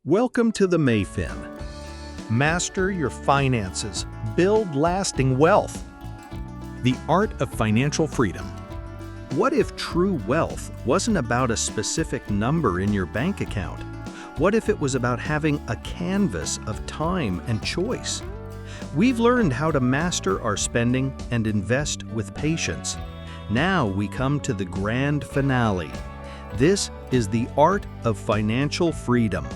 Welcome to the MayFin. Master your finances. Build lasting wealth. The art of financial freedom. What if true wealth wasn't about a specific number in your bank account? What if it was about having a canvas of time and choice? We've learned how to master our spending and invest with patience. Now we come to the grand finale. This is the art of financial freedom.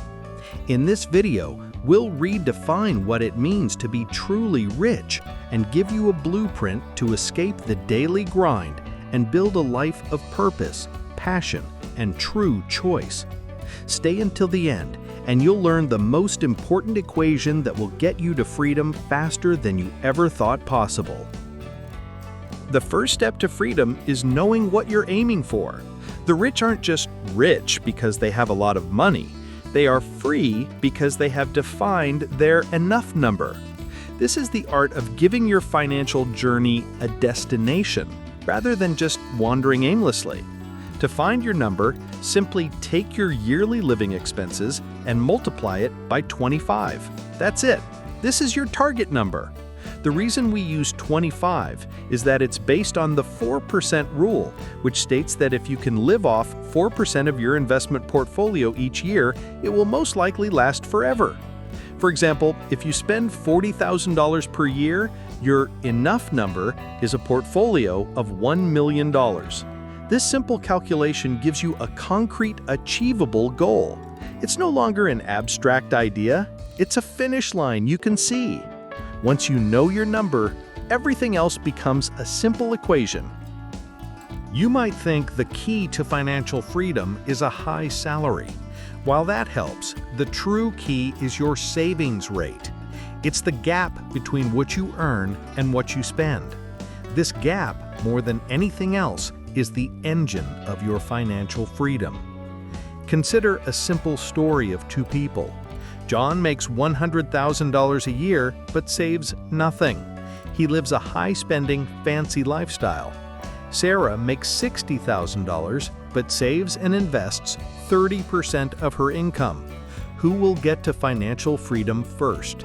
In this video, we'll redefine what it means to be truly rich and give you a blueprint to escape the daily grind and build a life of purpose, passion, and true choice. Stay until the end, and you'll learn the most important equation that will get you to freedom faster than you ever thought possible. The first step to freedom is knowing what you're aiming for. The rich aren't just rich because they have a lot of money. They are free because they have defined their enough number. This is the art of giving your financial journey a destination, rather than just wandering aimlessly. To find your number, simply take your yearly living expenses and multiply it by 25. That's it. This is your target number. The reason we use 25 is that it's based on the 4% rule, which states that if you can live off 4% of your investment portfolio each year, it will most likely last forever. For example, if you spend $40,000 per year, your enough number is a portfolio of $1 million. This simple calculation gives you a concrete, achievable goal. It's no longer an abstract idea, it's a finish line you can see. Once you know your number, everything else becomes a simple equation. You might think the key to financial freedom is a high salary. While that helps, the true key is your savings rate. It's the gap between what you earn and what you spend. This gap, more than anything else, is the engine of your financial freedom. Consider a simple story of two people. John makes $100,000 a year but saves nothing. He lives a high-spending, fancy lifestyle. Sarah makes $60,000 but saves and invests 30% of her income. Who will get to financial freedom first?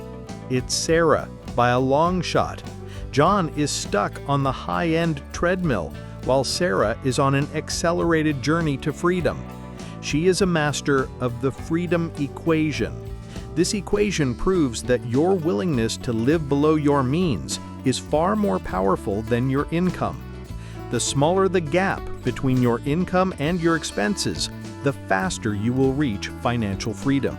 It's Sarah, by a long shot. John is stuck on the high-end treadmill, while Sarah is on an accelerated journey to freedom. She is a master of the freedom equation. This equation proves that your willingness to live below your means is far more powerful than your income. The smaller the gap between your income and your expenses, the faster you will reach financial freedom.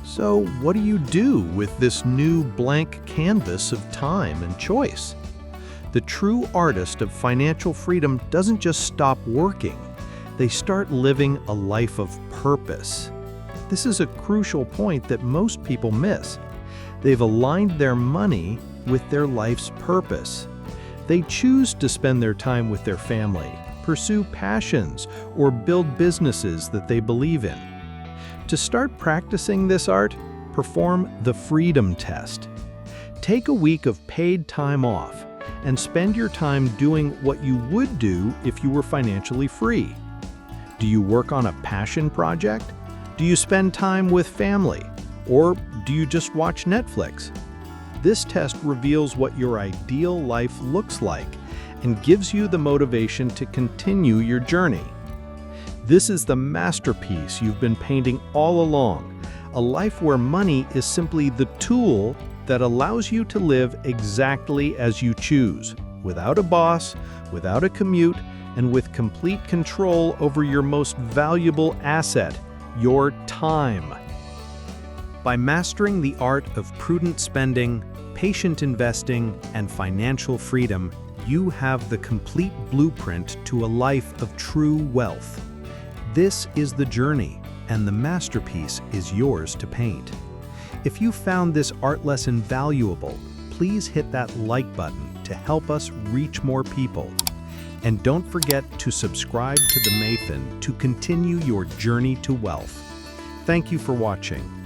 So, what do you do with this new blank canvas of time and choice? The true artist of financial freedom doesn't just stop working, they start living a life of purpose. This is a crucial point that most people miss. They've aligned their money with their life's purpose. They choose to spend their time with their family, pursue passions, or build businesses that they believe in. To start practicing this art, perform the freedom test. Take a week of paid time off and spend your time doing what you would do if you were financially free. Do you work on a passion project? Do you spend time with family? Or do you just watch Netflix? This test reveals what your ideal life looks like and gives you the motivation to continue your journey. This is the masterpiece you've been painting all along, a life where money is simply the tool that allows you to live exactly as you choose, without a boss, without a commute, and with complete control over your most valuable asset, your time. By mastering the art of prudent spending, patient investing, and financial freedom, you have the complete blueprint to a life of true wealth. This is the journey, and the masterpiece is yours to paint. If you found this art lesson valuable, please hit that like button to help us reach more people. And don't forget to subscribe to the MayFin to continue your journey to wealth. Thank you for watching.